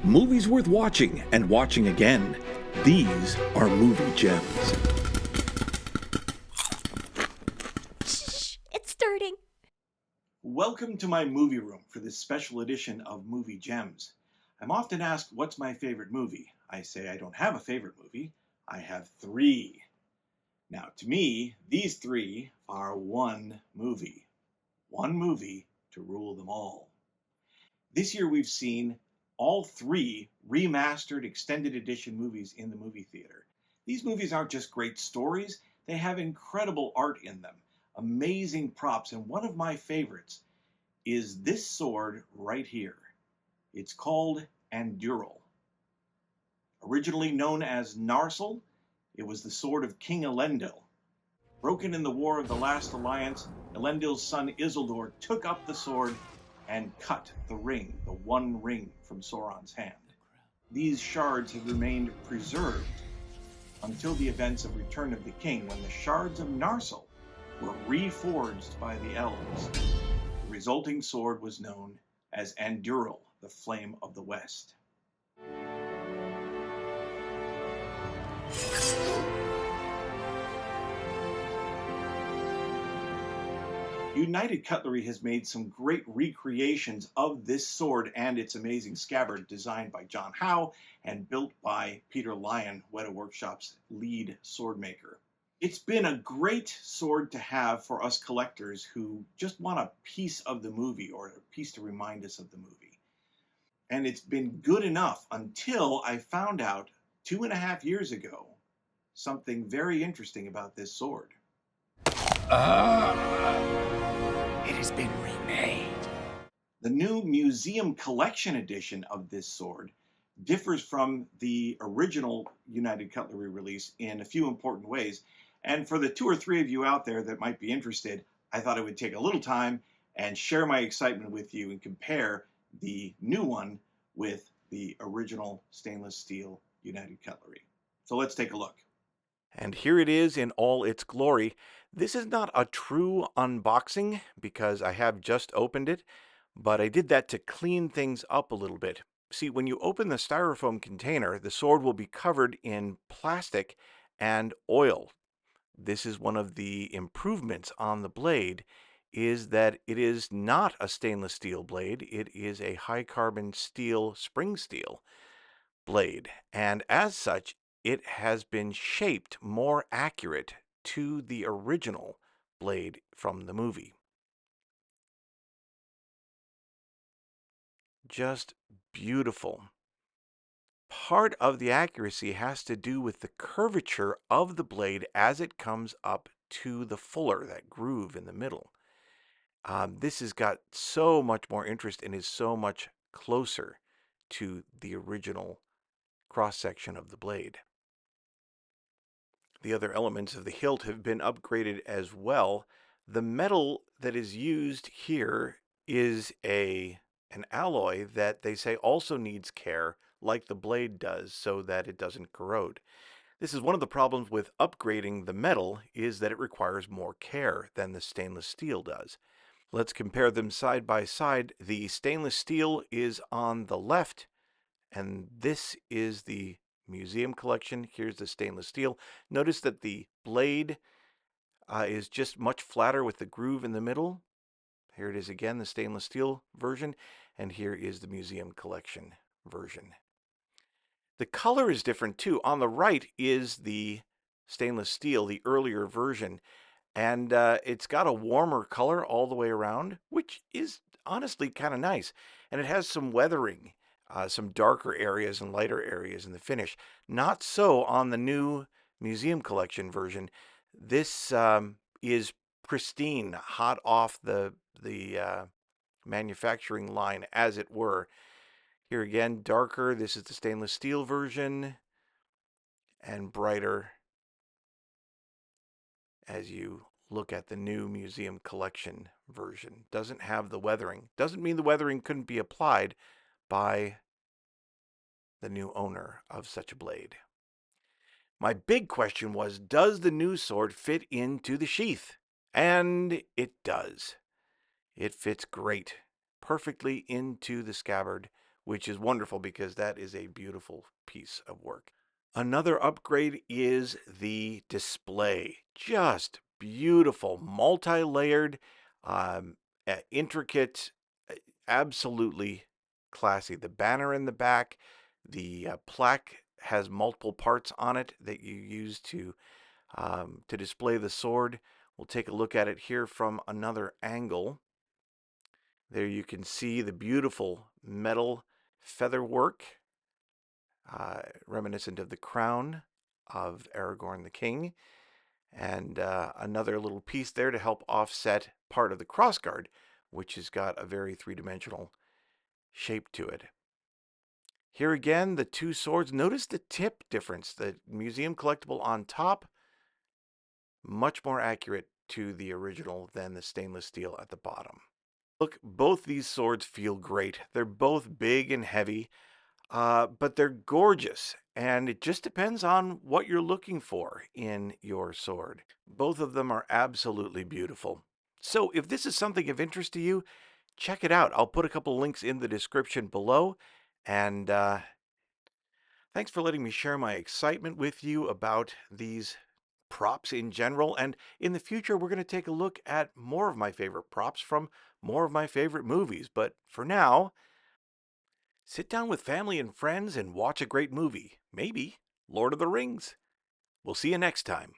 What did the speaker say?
Movies worth watching and watching again. These are movie gems. Shh, it's starting. Welcome to my movie room for this special edition of Movie Gems. I'm often asked, what's my favorite movie? I say I don't have a favorite movie. I have three. Now, to me, these three are one movie. One movie to rule them all. This year we've seen all three remastered extended edition movies in the movie theater. These movies aren't just great stories, they have incredible art in them, amazing props, and one of my favorites is this sword right here. It's called Anduril. Originally known as Narsil, it was the sword of King Elendil. Broken in the War of the Last Alliance, Elendil's son Isildur took up the sword and cut the ring, the one ring from Sauron's hand. These shards have remained preserved until the events of Return of the King, when the shards of Narsil were reforged by the elves. The resulting sword was known as Anduril, the Flame of the West. United Cutlery has made some great recreations of this sword and its amazing scabbard, designed by John Howe and built by Peter Lyon, Weta Workshop's lead sword maker. It's been a great sword to have for us collectors who just want a piece of the movie or a piece to remind us of the movie. And it's been good enough until I found out 2.5 years ago something very interesting about this sword. It has been remade. The new Museum Collection edition of this sword differs from the original United Cutlery release in a few important ways. And for the 2 or 3 of you out there that might be interested, I thought I would take a little time and share my excitement with you and compare the new one with the original stainless steel United Cutlery. So let's take a look. And here it is in all its glory. This is not a true unboxing because I have just opened it, but I did that to clean things up a little bit. See, when you open the styrofoam container, the sword will be covered in plastic and oil. This is one of the improvements on the blade, is that it is not a stainless steel blade. It is a high carbon steel, spring steel blade, and as such, it has been shaped more accurate to the original blade from the movie. Just beautiful. Part of the accuracy has to do with the curvature of the blade as it comes up to the fuller, that groove in the middle. This has got so much more interest and is so much closer to the original cross-section of the blade. The other elements of the hilt have been upgraded as well. The metal that is used here is an alloy that they say also needs care, like the blade does, so that it doesn't corrode. This is one of the problems with upgrading the metal, is that it requires more care than the stainless steel does. Let's compare them side by side. The stainless steel is on the left, and this is the Museum Collection. Here's the stainless steel. Notice that the blade is just much flatter with the groove in the middle. Here it is again, the stainless steel version, and here is the Museum Collection version. The color is different too. On the right is the stainless steel, the earlier version, and it's got a warmer color all the way around, which is honestly kind of nice. And it has some weathering, some darker areas and lighter areas in the finish. Not so on the new Museum Collection version. This is pristine, hot off the manufacturing line, as it were. Here again, darker. This is the stainless steel version, and brighter as you look at the new Museum Collection version. Doesn't have the weathering. Doesn't mean the weathering couldn't be applied by the new owner of such a blade. My big question was, does the new sword fit into the sheath? And it does. It fits great, perfectly into the scabbard which is wonderful because that is a beautiful piece of work. Another upgrade is the display. Just beautiful, multi-layered, intricate, absolutely classy. The banner in the back, the plaque has multiple parts on it that you use to display the sword. We'll take a look at it here from another angle. There you can see the beautiful metal feather work, reminiscent of the crown of Aragorn the King, and another little piece there to help offset part of the crossguard, which has got a very three-dimensional shape to it. Here again, the two swords. Notice the tip difference. The museum collectible on top, much more accurate to the original than the stainless steel at the bottom. Look, both these swords feel great. They're both big and heavy, but they're gorgeous, and it just depends on what you're looking for in your sword. Both of them are absolutely beautiful. So if this is something of interest to you, check it out. I'll put a couple links in the description below, and thanks for letting me share my excitement with you about these props in general. And in the future, we're going to take a look at more of my favorite props from more of my favorite movies. But for now, sit down with family and friends and watch a great movie. Maybe Lord of the Rings. We'll see you next time.